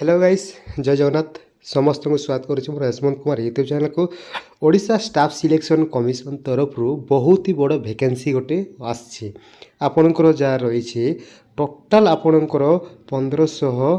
Hello guys जय जगन्नाथ समस्त को स्वागत करुच्ची मोर हेमंत कुमार यूट्यूब चैनल को ओडिशा स्टाफ सिलेक्शन कमिशन तरफ बहुत ही बड़ वैकेंसी गोटे आसी आपणकर जहाँ रही टोटाल आपणकर 1500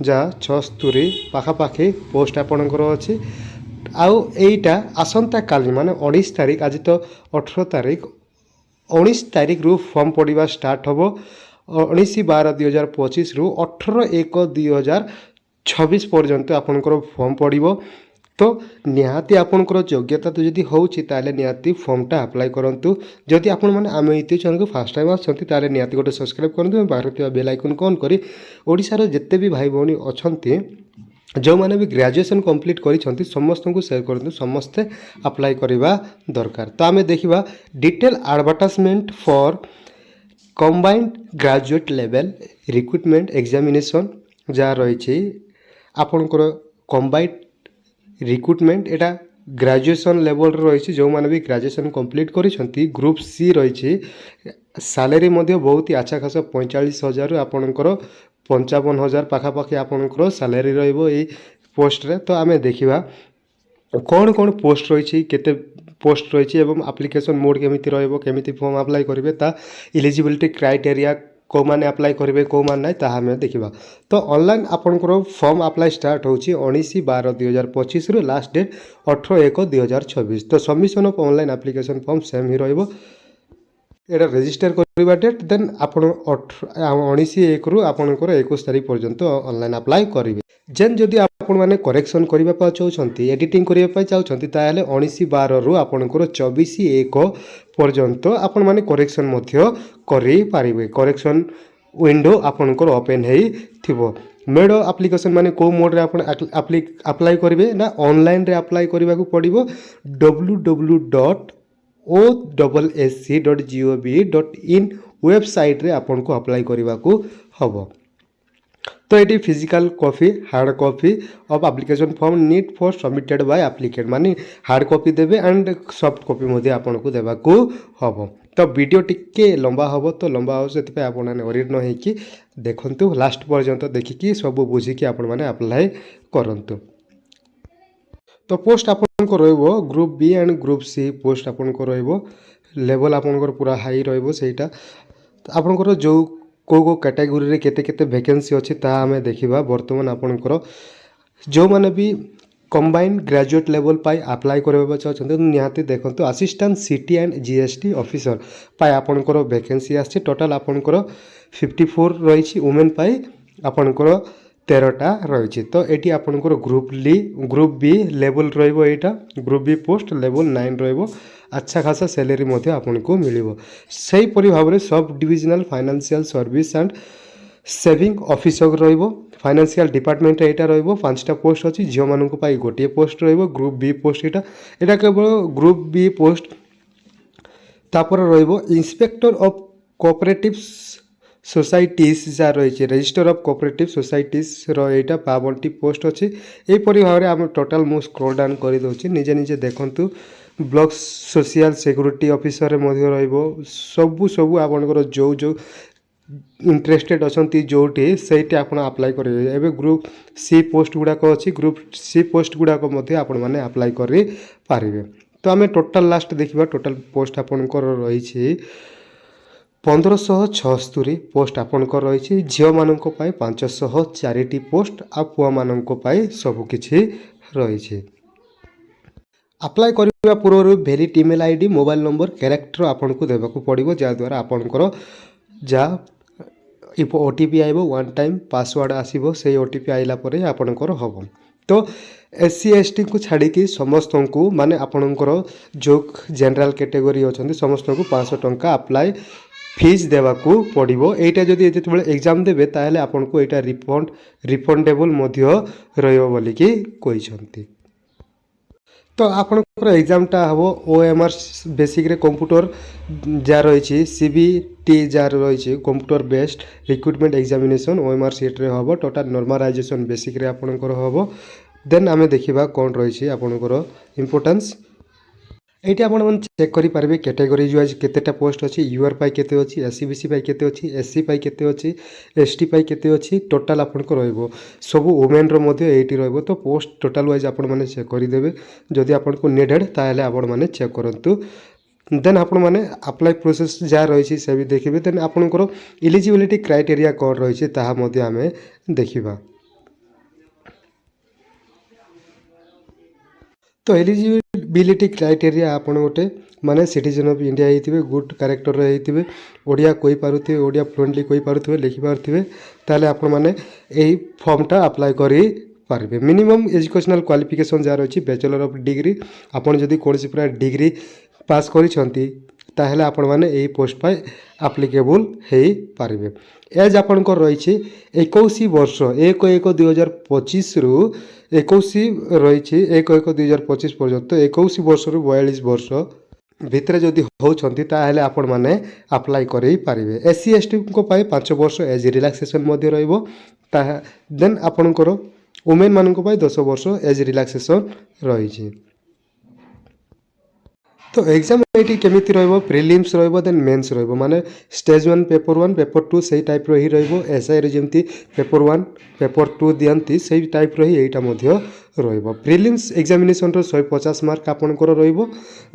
जा 76 पाखापाखि पोस्ट आपणकर अच्छी आउ एटा आसंता काली माने 19 तारीख आज तो 18 तारीख 19 तारीख रु फॉर्म पड़ा स्टार्ट हम 19/12/2025 रु 18/1/2026 पर्यंत आपनकर फॉर्म पड़ो तो निहाती आपनकर योग्यता तो जदि होउछि ताले निहाती फॉर्मटा अप्लाई करंतु जदि आपण माने आम यूट्यूब चैनल को फर्स्ट टाइम आछंती ताले निहाती गोटे सब्सक्राइब करंतु बाहर बेल आइकन को ऑन करी ओडिसा रो जत्ते भी भाई भौणी अछंती जो मैंने भी ग्रेजुएशन कंप्लीट करी समस्त को शेयर करते समस्ते अप्लाई करवा दरकार तो आम देखा detail advertisement for combined graduate level recruitment examination जहाँ रही आपणकर कंबाइंड रिक्रुटमेंट एटा ग्रेजुएशन लेवल रही जो मैंने भी ग्रेजुएशन कंप्लीट करी ग्रुप सी रही सैलरी बहुत ही अच्छा खासा 45,000 आपणकर 55,000 पाखापाखि आपणकर सैलरी रही पोस्ट रे तो आम देखा कौन कौन पोस्ट रही केते पोस्ट रही एवं एप्लिकेशन मोड केमिति रहइबो केमिति फॉर्म अप्लाई करेंगे ता एलिजिबिलिटी क्राइटेरिया को माने अप्लाई करेंगे को मान ना ताहा हमें देखा तो ऑनलाइन आपनकर फॉर्म अप्लाई स्टार्ट होची 19/12/2025 रु लास्ट डेट 18/1/2026 तो submission of online application form same ही रहइबो एटा रजिस्टर करवा डेट देन आप 19/1 रु आपनकर 21 तारीख पर्यंत ऑनलाइन अप्लाई करेंगे जेन जदि आपण माने करेक्शन करबा चाहछंती एडिटिंग करबा चाहछंती ताले 19/12 रु आपनकर 24/1 पर्यंत आपण माने करेक्शन मध्य करि पारिबे करेक्शन विंडो आपनकर ओपन हेई थिबो मेड एप्लिकेशन माने को मोड रे आपण अप्लाई करिवे ना ऑनलाइन रे अप्लाई करबा को पड़िबो www.ossc.gov.in वेबसाइट रे आपण को अप्लाई करबा को हबो तो ये physical copy hard copy of application form need for submitted by applicant माने हार्ड कॉपी देबे एंड सॉफ्ट कॉपी मध्ये आपन को देबा को हबो तो वीडियो टिके लंबा हबो तो लंबा हो सेति पे आपन माने ओरिड न हेकी देखंतु लास्ट पर्यंत देखिकी सब बुझी कि आपन माने अप्लाई करंतु तो पोस्ट आपन को रहइबो group B and group C post आपन को रहइबो लेवल आपन को पूरा हाई रहइबो सेटा आपन को जो को कैटेगोरी रे केते केते वैकेंसी अछि ता हमें देखिबा वर्तमान आपनकर जो माने भी कंबाइंड ग्रेजुएट लेवल पाई अप्लाई करबा चाहछन्ते निहाती देखंतु assistant CT and GST officer पाई आपनकर वैकेंसी आछि टोटल आपनकर 54 रहिछि वुमेन पाई आपनकर 13टा रहिछि तो एटी आपनकर ग्रुप बी लेवल रहइबो एटा ग्रुप बी पोस्ट लेवल 9 रहइबो अच्छा खासा सैलरी मध्य आपन को मिलिबो सही परि भाबरे sub divisional financial service and saving officer रहइबो फाइनेंशियल डिपार्टमेंट एटा रहइबो 5टा पोस्ट अछि जियो मानन को पाई गोटे पोस्ट रहइबो ग्रुप बी पोस्ट एटा केवल ग्रुप बी पोस्ट तापर रहइबो इंस्पेक्टर ऑफ कोऑपरेटिव्स सोसाइटीज जहाँ रही रजिस्टर ऑफ कोऑपरेटिव सोसाइटीज रहा 52 पोस्ट अच्छी यहीपरि भाव में आम टोटाल मु स्क्रॉल डाउन कर दूसरी निजे निजे देखंतु ब्लॉक सोशल सिक्योरिटी ऑफिसर सबू सबू आपनकर जो जो इंटरेस्टेड अच्छा जोटी से आप अप्लाई करेंगे एवं ग्रुप सी पोस्ट गुड़ाक अच्छी ग्रुप सी पोस्ट गुड़ाक आपण मैंने अप्लाई करें तो आम टोटाल लास्ट देखा टोटाल पोस्ट आपनकर रही 1576 पोस्ट आपनकर रही झील मानक 504टी पोस्ट आ पुआ मानक सबकि रही अप्लाई करने पूर्व valid email ID mobile number character आपन को देवाक पड़ो जहाँद्वारा आपनकर जहाँ ओटीपी आइब वन टाइम पासवर्ड आसो से ओटीपी आइला परे आपनकर हम तो एससी एसटी को छाड़ी समस्त को माने आपनकर जो जनरल कैटेगरी अच्छा समस्त को 500 टंका अप्लाई फीस देवाकू पड़ो यहाँ जदि जो एग्जाम देवे ताहले आपन को यहाँ रिफंडेबल रही तो आपनकर एग्जामटा हम ओएमआर बेसिक रे कंप्यूटर जहाँ रही सीबीटी जहाँ रही computer based recruitment examination OMR sheet रे हम टोटाल नॉर्मलाइजेशन बेसिक रे आपनकर हम देन आमे देखिबा कौन रही आपनकर इम्पोर्टेंस এইটা আপনার চেক করে পারবে ক্যাটেগোরি ওয়াইজ কেতেটা পোস্ট ଅଛି ୟୁଆର୍ ପାଇଁ କେତେ ଅଛି SC/BC ପାଇଁ କେତେ ଅଛି SC ପାଇଁ କେତେ ଅଛି ST ପାଇଁ କେତେ ଅଛି ଟୋଟାଲ୍ ଆପଣଙ୍କ ରହିବ ସବୁ ଓମେନ୍ର ମଧ୍ୟ ଏଇଠି ରହିବ ତ ପୋଷ୍ଟ ଟୋଟାଲ୍ ୱାଇଜ୍ ଆପଣମାନେ ଚେକ୍ କରିଦେବେ ଯଦି ଆପଣଙ୍କୁ ନିଡେଡ଼୍ ତାହେଲେ ଆପଣମାନେ ଚେକ୍ କରନ୍ତୁ ଦେନ୍ ଆପଣମାନେ ଆପ୍ଲାଏ ପ୍ରୋସେସ୍ ଯାହା ରହିଛି ସେ ବି ଦେଖିବେ ଦେନ୍ ଆପଣଙ୍କର ଇଲିଜିବିଲିଟି କ୍ରାଇଟେରିଆ କ'ଣ ରହିଛି ତାହା ମଧ୍ୟ ଆମେ ଦେଖିବା तो एलिजिबिलिटी क्राइटेरिया आपण गोटे माने सिटीजन ऑफ इंडिया होइथिबे गुड कैरेक्टर होइथिबे ओडिया कोइ पारुथिबे ओडिया फ्लुएंटली कोइ पारुथिबे लिखि पारुथिबे ताले आपण माने एही फॉर्मटा अप्लाई करि पारबे मिनिमम एजुकेशनल क्वालिफिकेशन जार अछि बैचलर ऑफ डिग्री आपण जदि कोनसी पूरा डिग्री पास करिसंती ताहेले आपण माने एही पोस्ट पाइ एप्लीकेबल हेई पारबे एज आपणकर रही 21 वर्ष 1/1/2025 रु 21 रही 1/1/2025 पर्यंत 21 वर्ष रु 42 वर्ष भितर जदि होउछंती ताहेले आपण माने अप्लाई करि पारिबे SC/ST को पाए 5 वर्ष एज रिलैक्सेशन मध्ये रहइबो ता देन आपणकर वुमेन मानक पाए 10 वर्ष एज रिलैक्सेशन रही छी तो एग्जाम ये केमिति रहिबो प्रिलिम्स रहिबो देन मेंस रहिबो माने स्टेज 1 पेपर 1 पेपर 2 सही टाइप रो ही रहिबो एसआई रे जेमति पेपर 1 पेपर 2 दियंती सही टाइप रो ही एटा मध्य रहिबो प्रिलिम्स एग्जामिनेशन रो 150 मार्क आपनकर रहिबो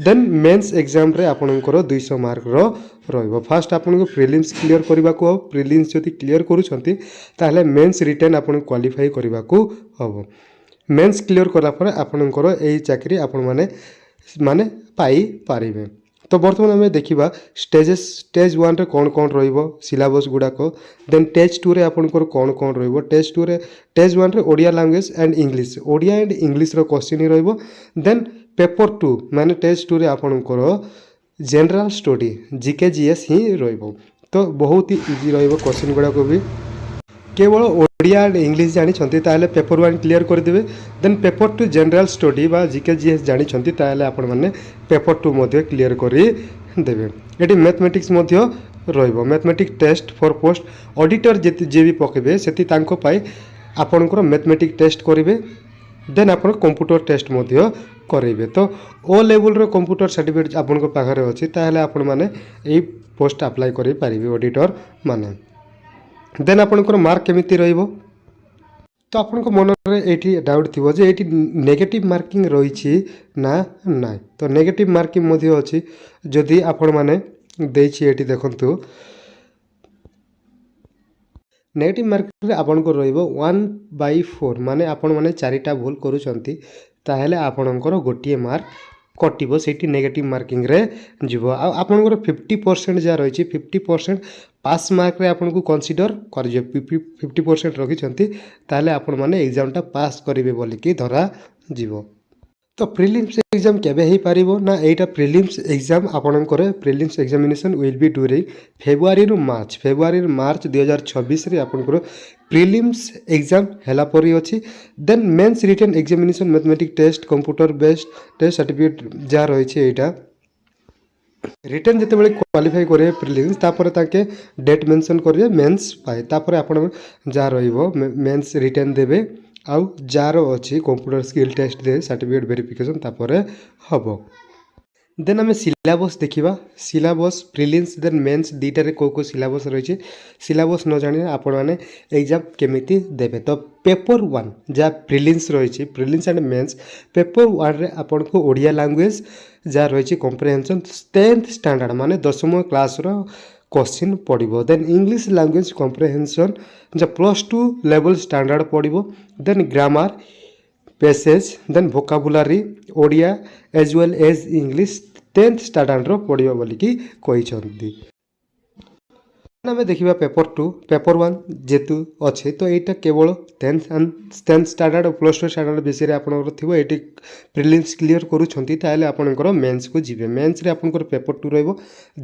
देन मेंस एग्जाम रे आपनकर 200 मार्क रो रहिबो फर्स्ट आपनको प्रिलिम्स क्लियर करबा को प्रिलिम्स जति क्लियर करूछंती ताहले मेंस रिटन आपन क्वालिफाई करबा को हबो मेंस क्लियर करा पर आपनकर एही चाकरी आपन माने पाई पारिबे तो बर्तमान आम देखा स्टेज 1 रे कौन कौन रहिबो सिलेबस गुड़ाक देन टेज 2 रे आपनकर कौन कौन रहिबो टेज 1 रे Odia language and English Odia and English रो क्वेश्चन ही रहिबो देन पेपर 2 माने टेज 2 रे आपनकर जनरल स्टडी जीके जीएस ही रहिबो तो बहुत ही इजी रहिबो क्वेश्चन गुड़ाक भी केवल ओडिया एंड इंग्लिश जानी ताहले पेपर 1 क्लियर करदेवे देन पेपर 2 जनरल स्टडी बा जीके जीएस जानी ताहले आपण माने पेपर 2 मध्य क्लियर करी देबे एटी मैथमेटिक्स मध्य रहिबो mathematics test for post auditor जे भी पकेबे सेति तांको पाई आपनकर मैथमेटिक्स टेस्ट करिवे देन आपण कंप्यूटर टेस्ट मध्य करेबे तो ओ लेवल रो कंप्यूटर सर्टिफिकेट आपनको पाखरे अछि ताहले आपण माने एई पोस्ट अप्लाई करि पारिबे ऑडिटर माने देन आपनकर मार्क केमिति रहिबो तो आपनको मन रे एठी डाउट थिबो जे एठी नेगेटिव मार्किंग रहिछि ना नाइ तो नेगेटिव मार्किंग मध्ये अछि जदि आपण माने देछि एठी देखंतु नेगेटिव मार्किंग रे आपनको रहिबो 1/4 माने आपण माने चारिटा भूल करूछंती ताहेले आपनकर गोटिए मार्क कटिबो सेठी नेगेटिव मार्किंग रे जिवो आ आपनकर 50% जा रहिछि 50% पास मार्क रे आपनको कंसीडर करजे 50% रखिछंती ताले आपण माने एग्जाम टा पास करिवे बोली कि धरा जिवो तो प्रिलिम्स एग्जाम केबे ही पारिबो ना एटा प्रिलिम्स एग्जाम आपनकर prelims examination will be during February रु मार्च 2026 रे आपनकर प्रिलिम्स एग्जाम हेला परी अछि then mains written examination mathematics test computer based test certificate जा रही छै एटा रिटर्न जिते बड़े क्वालिफाई करेंगे प्रिलिम्स तापर ताके डेट मेंशन करेंगे मेंस पाए तापर आपण जा रहिबो मेंस रिटर्न देबे आउ जार अच्छी कंप्यूटर स्किल टेस्ट दे सर्टिफिकेट वेरिफिकेशन तापर हबो देन आम सिलेबस देखा सिलेबस प्रिलिम्स देन मेंस दुईटारे को सिलेबस रही सिलेबस न जाने आपण मैंने एग्जाम केमिति देबे तो पेपर 1 जहाँ प्रिलिम्स रही प्रिलिम्स एंड मेंस पेपर 1 रे आपण को ओडिया लैंग्वेज जहाँ रही कॉम्प्रिहेंशन 10th स्टैंडर्ड माने 10th क्लास रो क्वेश्चन पड़ो देन इंग्लिश लैंग्वेज कॉम्प्रिहेंशन जहाँ +2 लेवल स्टैंडर्ड पड़ो then grammar passage then vocabulary Odia as well as English 10th standard रो पड़ो बोलिकी कही आम देखा पेपर 2 पेपर 1 जेतु अच्छे तो यहाँ केवल 10th स्टैंडर्ड और +2 स्टैंडर्ड विषय आपंकर थी ये प्रिलिम्स क्लियर करूँगी ताहले आपंकर मेंस को जी मेंस रे आपंकर पेपर 2 रहिबो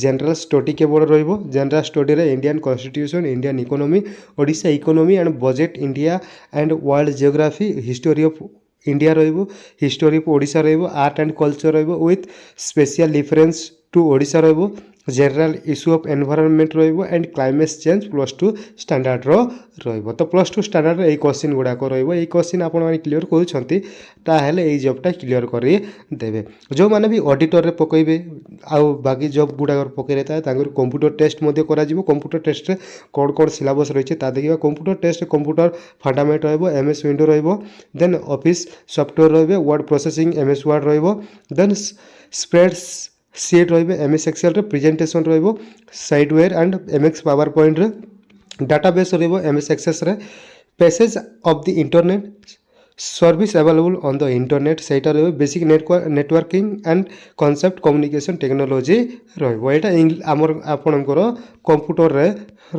जनरल स्टडी केवल रहिबो जनरल स्टडी रे Indian constitution Indian economy Odisha economy and budget India and world geography history of India रहिबो हिस्टोरी ऑफ ओडिशा रहिबो आर्ट एंड कल्चर रहिबो with special difference to Odisha रहिबो ଜେନେରାଲ ଇସ୍ୟୁ ଅଫ୍ ଏନଭାରନମେଣ୍ଟ ରହିବ and climate change +2 ଷ୍ଟାଣ୍ଡାର୍ଡ଼ର ରହିବ। ତ +2 ଷ୍ଟାଣ୍ଡାର୍ଡ଼ର ଏଇ କୋଶ୍ଚିନ୍ ଗୁଡ଼ାକ ରହିବ। ଏଇ କୋଶ୍ଚିନ୍ ଆପଣମାନେ କ୍ଲିୟର କରୁଛନ୍ତି ତାହେଲେ ଏଇ ଜବ୍ଟା କ୍ଲିୟର କରିଦେବେ। ଯେଉଁମାନେ ବି ଅଡ଼ିଟରରେ ପକାଇବେ ଆଉ ବାକି ଜବ୍ ଗୁଡ଼ାକର ପକାଇଲେ ତାଙ୍କର କମ୍ପ୍ୟୁଟର ଟେଷ୍ଟ ମଧ୍ୟ କରାଯିବ। କମ୍ପ୍ୟୁଟର ଟେଷ୍ଟରେ କ'ଣ କ'ଣ ସିଲାବସ୍ ରହିଛି ତା ଦେଖିବା। କମ୍ପ୍ୟୁଟର ଟେଷ୍ଟ କମ୍ପ୍ୟୁଟର ଫଣ୍ଡାମେଣ୍ଟ ରହିବ, MS ୱିଣ୍ଡୋ ରହିବ, ଦେନ୍ ଅଫିସ୍ ସଫ୍ଟୱେର୍ ରହିବେ, ୱାର୍ଡ଼ ପ୍ରୋସେସିଂ MS ୱାର୍ଡ଼ ରହିବ, ଦେନ୍ ସ୍ପ୍ରେଡ୍ ସିଟ୍ ରହିବେ, MS ଏକ୍ସେଲ୍ରେ ପ୍ରେଜେଣ୍ଟେସନ୍ ରହିବ, ସାଇଡ଼ୱେର୍ ଆଣ୍ଡ MS ପାୱାର ପଏଣ୍ଟରେ, ଡାଟାବେସ୍ ରହିବ MS ଏକ୍ସେସ୍ରେ, passage of the internet service available on the internet ସେଇଟା ରହିବ, basic networking and concept communication technology ରହିବ। ଏଇଟା ଆମର ଆପଣଙ୍କର କମ୍ପ୍ୟୁଟରରେ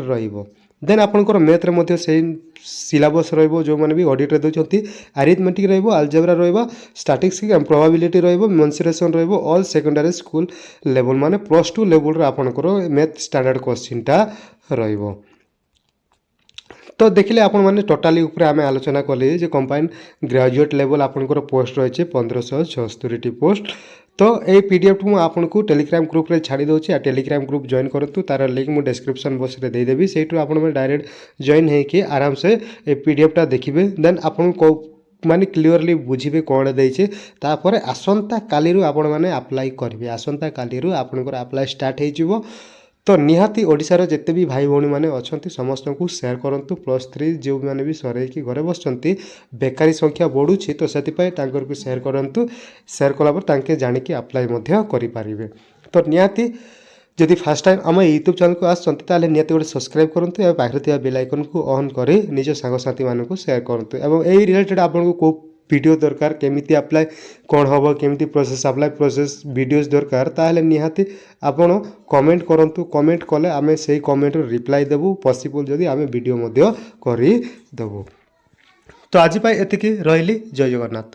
ରହିବ। ଦେନ୍ ଆପଣଙ୍କର ମ୍ୟାଥ୍ରେ ମଧ୍ୟ ସେଇ ସିଲାବସ୍ ରହିବ। ଯେଉଁମାନେ ବି ଅଡ଼ିଟ୍ରେ ଦେଉଛନ୍ତି ଆରିଥମେଟିକ୍ ରହିବ, ଆଲଜେବ୍ରା ରହିବ, ଷ୍ଟାଟିକ୍ସ ଆଣ୍ଡ ପ୍ରୋବାବିଲିଟି ରହିବ, ମେନ୍ସୁରେସନ୍ ରହିବ, ଅଲ୍ ସେକେଣ୍ଡାରୀ ସ୍କୁଲ ଲେବୁଲ୍ ମାନେ +2 ଲେବୁଲ୍ର ଆପଣଙ୍କର ମ୍ୟାଥ୍ ଷ୍ଟାଣ୍ଡାର୍ଡ଼ କୋଶ୍ଚିନ୍ଟା ରହିବ। ତ ଦେଖିଲେ ଆପଣମାନେ ଟୋଟାଲି ଉପରେ ଆମେ ଆଲୋଚନା କଲେ ଯେ କମ୍ବାଇନ୍ ଗ୍ରାଜୁଏଟ୍ ଲେଭେଲ୍ ଆପଣଙ୍କର ପୋଷ୍ଟ ରହିଛି 1576ଟି ପୋଷ୍ଟ। ତ এই PDFକୁ ମୁଁ ଆପଣଙ୍କୁ ଟେଲିଗ୍ରାମ ଗ୍ରୁପ୍ରେ ଛାଡ଼ି ଦେଉଛି। ଆଉ ଟେଲିଗ୍ରାମ ଗ୍ରୁପ୍ ଜଏନ୍ କରନ୍ତୁ, ତାର ଲିଙ୍କ୍ ମୁଁ ଡେସ୍କ୍ରିପ୍ସନ୍ ବକ୍ସରେ ଦେଇଦେବି। ସେଇଠୁ ଆପଣମାନେ ଡାଇରେକ୍ଟ ଜଏନ୍ ହେଇକି ଆରାମସେ ଏ PDFଟା ଦେଖିବେ। ଦେନ୍ ଆପଣଙ୍କୁ ମାନେ କ୍ଲିୟରଲି ବୁଝିବେ କ'ଣ ଦେଇଛି। ତାପରେ ଆସନ୍ତା କାଲିରୁ ଆପଣମାନେ ଆପ୍ଲାଏ କରିବେ। ଆସନ୍ତା କାଲିରୁ ଆପଣଙ୍କର ଆପ୍ଲାଏ ଷ୍ଟାର୍ଟ ହେଇଯିବ। ତ ନିହାତି ଓଡ଼ିଶାର ଯେତେ ବି ଭାଇ ଭଉଣୀମାନେ ଅଛନ୍ତି ସମସ୍ତଙ୍କୁ ସେୟାର କରନ୍ତୁ। +3 ଯେଉଁମାନେ ବି ସରେଇକି ଘରେ ବସିଛନ୍ତି, ବେକାରୀ ସଂଖ୍ୟା ବଢ଼ୁଛି, ତ ସେଥିପାଇଁ ତାଙ୍କରକୁ ସେୟାର କରନ୍ତୁ। ସେୟାର କଲା ପରେ ତାଙ୍କେ ଜାଣିକି ଆପ୍ଲାଏ ମଧ୍ୟ କରିପାରିବେ। ତ ନିହାତି ଯଦି ଫାର୍ଷ୍ଟ ଟାଇମ୍ ଆମ ୟୁଟ୍ୟୁବ୍ ଚ୍ୟାନେଲକୁ ଆସୁଛନ୍ତି ତାହେଲେ ନିହାତି ଗୋଟେ ସବସ୍କ୍ରାଇବ୍ କରନ୍ତୁ ଏବଂ ପାଖରେ ଥିବା ବେଲ୍ ଆଇକନ୍କୁ ଅନ୍ କରି ନିଜ ସାଙ୍ଗସାଥିମାନଙ୍କୁ ସେୟାର କରନ୍ତୁ। ଏବଂ ଏହି ରିଲେଟେଡ଼ ଆପଣଙ୍କୁ କେଉଁ ଭିଡ଼ିଓ ଦରକାର, କେମିତି ଆପ୍ଲାଏ କ'ଣ ହେବ, କେମିତି ପ୍ରୋସେସ୍ ଆପ୍ଲାଏ ପ୍ରୋସେସ୍ ଭିଡ଼ିଓସ୍ ଦରକାର, ତାହେଲେ ନିହାତି ଆପଣ କମେଣ୍ଟ କରନ୍ତୁ। କମେଣ୍ଟ କଲେ ଆମେ ସେଇ କମେଣ୍ଟର ରିପ୍ଲାଏ ଦେବୁ। ପସିବଲ୍ ଯଦି ଆମେ ଭିଡ଼ିଓ ମଧ୍ୟ କରିଦେବୁ। ତ ଆଜି ପାଇଁ ଏତିକି, ରହିଲି। ଜୟ ଜଗନ୍ନାଥ।